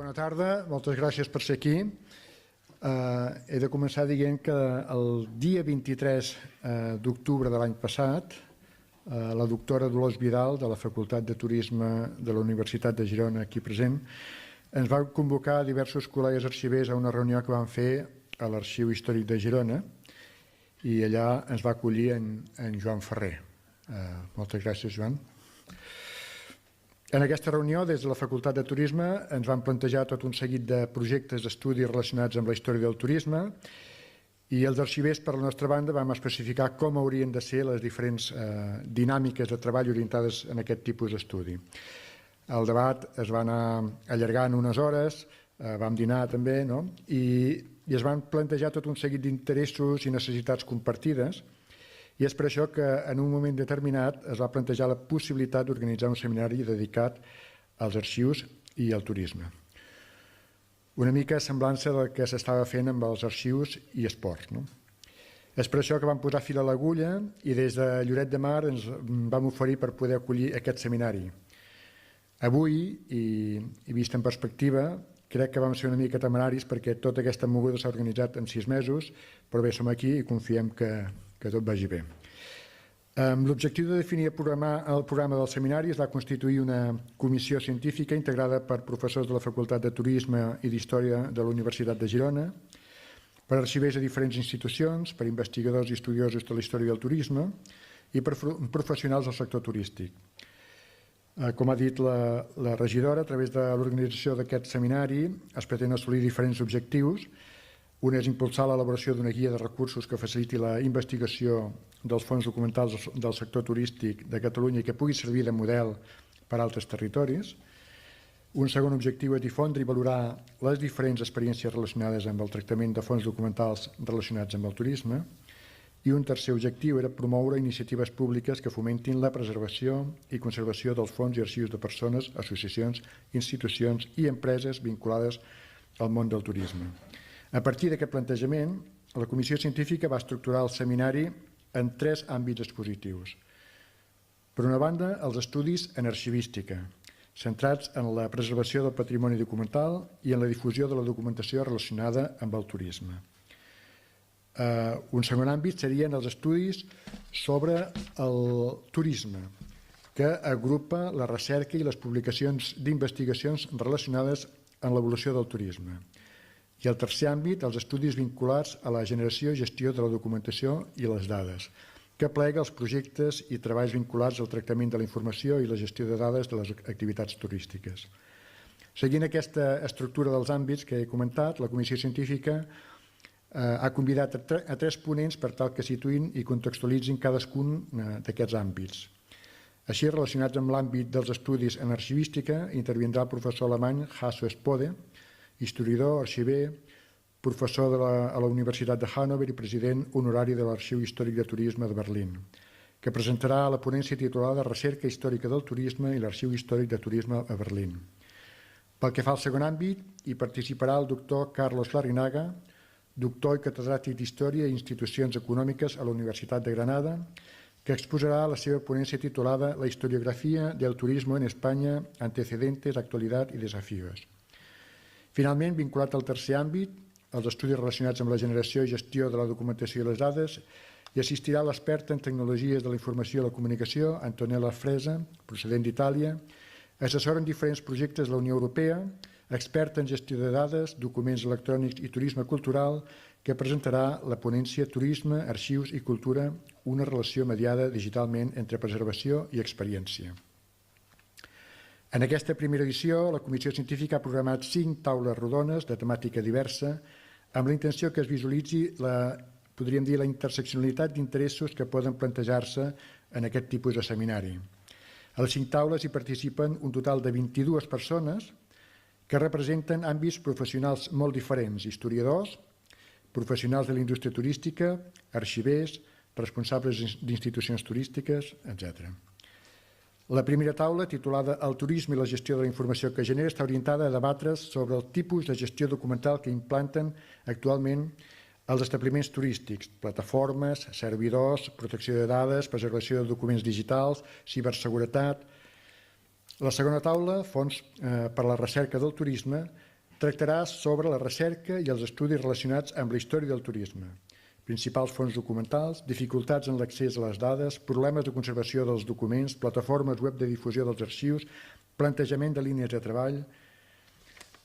Bona tarda, moltes gràcies per ser aquí. He de començar dient que el dia 23 d'octubre de l'any passat, la doctora Dolors Vidal, de la Facultat de Turisme de la Universitat de Girona, aquí present, ens va convocar diversos col·legues arxivers a una reunió que vam fer a l'Arxiu Històric de Girona i allà ens va acollir en Joan Ferrer. Moltes gràcies, Joan. En aquesta reunió, des de la Facultat de Turisme, ens van plantejar tot un seguit de projectes d'estudi relacionats amb la història del turisme i els arxivers, per la nostra banda, vam especificar com haurien de ser les diferents dinàmiques de treball orientades en aquest tipus d'estudi. El debat es va anar allargant unes hores, vam dinar també, i es van plantejar tot un seguit d'interessos i necessitats compartides. I és per això que en un moment determinat es va plantejar la possibilitat d'organitzar un seminari dedicat als arxius i al turisme. Una mica semblança del que s'estava fent amb els arxius i esports. És per això que vam posar fil a l'agulla i des de Lloret de Mar ens vam oferir per poder acollir aquest seminari. Avui, i vist en perspectiva, crec que vam ser una mica temeraris perquè tota aquesta moguda s'ha organitzat en 6 mesos, però bé, som aquí i confiem que tot vagi bé. L'objectiu de definir el programa del seminari es va constituir una comissió científica integrada per professors de la Facultat de Turisme i d'Història de la Universitat de Girona, per arxivers de diferents institucions, per investigadors i estudiosos de la història del turisme i per professionals del sector turístic. Com ha dit la regidora, a través de l'organització d'aquest seminari es pretén assolir diferents objectius. Un és impulsar l'elaboració d'una guia de recursos que faciliti la investigació dels fons documentals del sector turístic de Catalunya i que pugui servir de model per a altres territoris. Un segon objectiu és difondre i valorar les diferents experiències relacionades amb el tractament de fons documentals relacionats amb el turisme. I un tercer objectiu era promoure iniciatives públiques que fomentin la preservació i conservació dels fons i arxius de persones, associacions, institucions i empreses vinculades al món del turisme. A partir d'aquest plantejament, la Comissió Científica va estructurar el seminari en 3 àmbits expositius. Per una banda, els estudis en arxivística, centrats en la preservació del patrimoni documental i en la difusió de la documentació relacionada amb el turisme. Un segon àmbit serien els estudis sobre el turisme, que agrupa la recerca i les publicacions d'investigacions relacionades amb l'evolució del turisme. I el tercer àmbit, els estudis vinculats a la generació i gestió de la documentació i les dades, que plega els projectes i treballs vinculats al tractament de la informació i la gestió de dades de les activitats turístiques. Seguint aquesta estructura dels àmbits que he comentat, la Comissió Científica ha convidat a 3 ponents per tal que situïn i contextualitzin cadascun d'aquests àmbits. Així, relacionats amb l'àmbit dels estudis en arxivística, intervindrà el professor alemany Hasso Spode, historiador, arxiver, professor a la Universitat de Hannover i president honorari de l'Arxiu Històric de Turisme de Berlín, que presentarà la ponència titulada Recerca històrica del turisme i l'Arxiu Històric de Turisme a Berlín. Pel que fa al segon àmbit, hi participarà el doctor Carlos Larrinaga, doctor i catedràtic d'Història i Institucions Econòmiques a la Universitat de Granada, que exposarà la seva ponència titulada La historiografia del turismo en España, antecedentes, actualidad y desafíos. Finalment, vinculat al tercer àmbit, els estudis relacionats amb la generació i gestió de la documentació i les dades, hi assistirà l'experta en tecnologies de la informació i la comunicació, Antonella Fresa, procedent d'Itàlia, assessora en diferents projectes de la Unió Europea, experta en gestió de dades, documents electrònics i turisme cultural, que presentarà la ponència Turisme, Arxius i Cultura, una relació mediada digitalment entre preservació i experiència. En aquesta primera edició, la Comissió Científica ha programat 5 taules rodones de temàtica diversa amb la intenció que es visualitzi podríem dir, la interseccionalitat d'interessos que poden plantejar-se en aquest tipus de seminari. A les 5 taules hi participen un total de 22 persones que representen àmbits professionals molt diferents, historiadors, professionals de la indústria turística, arxivers, responsables d'institucions turístiques, etc. La primera taula, titulada El turisme i la gestió de la informació que genera, està orientada a debatre's sobre el tipus de gestió documental que implanten actualment els establiments turístics, plataformes, servidors, protecció de dades, preservació de documents digitals, ciberseguretat. La segona taula, Fons per a la recerca del turisme, tractarà sobre la recerca i els estudis relacionats amb la història del turisme, principals fonts documentals, dificultats en l'accés a les dades, problemes de conservació dels documents, plataformes web de difusió dels arxius, plantejament de línies de treball.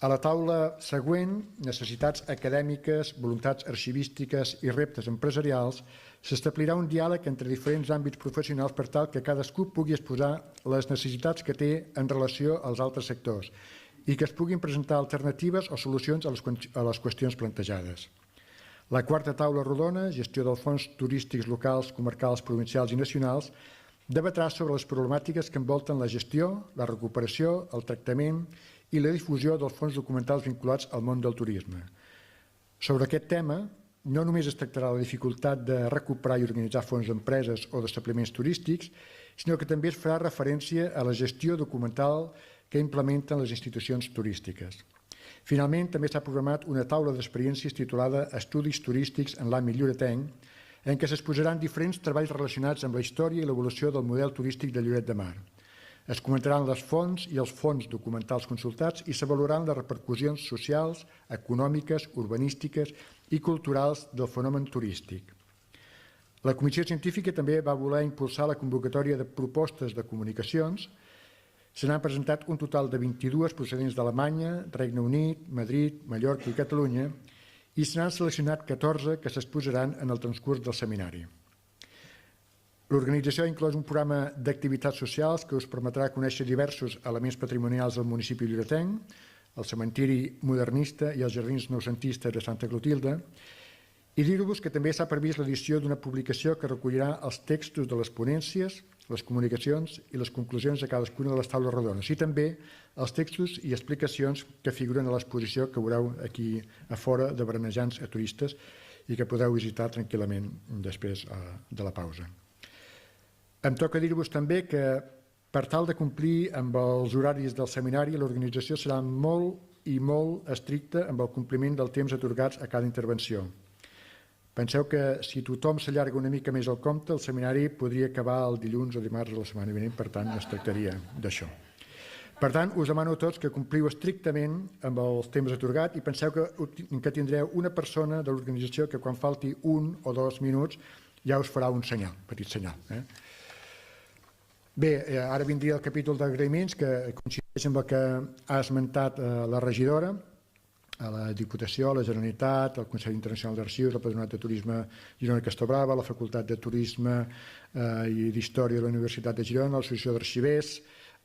A la taula següent, necessitats acadèmiques, voluntats arxivístiques i reptes empresarials, s'establirà un diàleg entre diferents àmbits professionals per tal que cadascú pugui exposar les necessitats que té en relació als altres sectors i que es puguin presentar alternatives o solucions a les qüestions plantejades. La quarta taula rodona, gestió dels fons turístics locals, comarcals, provincials i nacionals, debatrà sobre les problemàtiques que envolten la gestió, la recuperació, el tractament i la difusió dels fons documentals vinculats al món del turisme. Sobre aquest tema, no només es tractarà la dificultat de recuperar i organitzar fons d'empreses o d'establiments turístics, sinó que també es farà referència a la gestió documental que implementen les institucions turístiques. Finalment, també s'ha programat una taula d'experiències titulada Estudis turístics en l'àmbit lloretenc, en què s'exposaran diferents treballs relacionats amb la història i l'evolució del model turístic de Lloret de Mar. Es comentaran les fonts i els fons documentals consultats i s'avaluaran les repercussions socials, econòmiques, urbanístiques i culturals del fenomen turístic. La Comissió Científica també va voler impulsar la convocatòria de propostes de comunicacions. Se n'han presentat un total de 22 procedents d'Alemanya, Regne Unit, Madrid, Mallorca i Catalunya i se n'han seleccionat 14 que s'exposaran en el transcurs del seminari. L'organització ha inclòs un programa d'activitats socials que us permetrà conèixer diversos elements patrimonials del municipi lloretenc, el cementiri modernista i els jardins noucentistes de Santa Clotilde, i dir-vos que també s'ha previst l'edició d'una publicació que recollirà els textos de les ponències, les comunicacions i les conclusions de cadascuna de les taules rodones i també els textos i explicacions que figuren a l'exposició que veureu aquí a fora de Berenejants a turistes i que podeu visitar tranquil·lament després de la pausa. Em toca dir-vos també que per tal de complir amb els horaris del seminari l'organització serà molt i molt estricta amb el compliment del temps atorgats a cada intervenció. Penseu que si tothom s'allarga una mica més el compte, el seminari podria acabar el dilluns o dimarts de la setmana vinent, per tant, es tractaria d'això. Per tant, us demano a tots que compliu estrictament amb els temps atorgats i penseu que tindreu una persona de l'organització que quan falti 1 o 2 minuts ja us farà un senyal, petit senyal. Bé, ara vindria el capítol d'agraïments que coincideix amb el que ha esmentat la regidora, a la Diputació, a la Generalitat, al Consell Internacional d'Arxius, al Patronat de Turisme Girona Castellbrava, a la Facultat de Turisme i d'Història de la Universitat de Girona, a l'Associació d'Arxivers,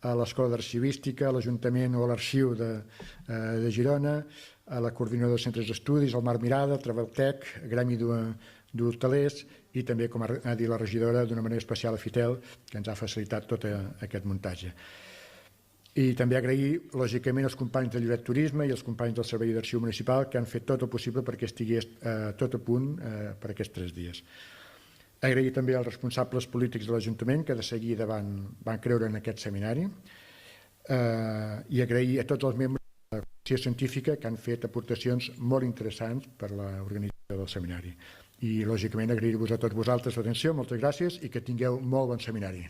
a l'Escola d'Arxivística, a l'Ajuntament o a l'Arxiu de Girona, a la Coordinadora de Centres d'Estudis, al Mar Mirada, Traveltec, Gremi d'Hotelers i també, com ha dit la regidora, d'una manera especial a Fitel, que ens ha facilitat tot aquest muntatge. I també agrair, lògicament, als companys de Lloret Turisme i als companys del Servei d'Arxiu Municipal que han fet tot el possible perquè estigués tot a punt per aquests 3 dies. Agrair també als responsables polítics de l'Ajuntament que de seguida van creure en aquest seminari i agrair a tots els membres de la Comissió Científica que han fet aportacions molt interessants per a l'organització del seminari. I, lògicament, agrair-vos a tots vosaltres l'atenció, moltes gràcies i que tingueu molt bon seminari.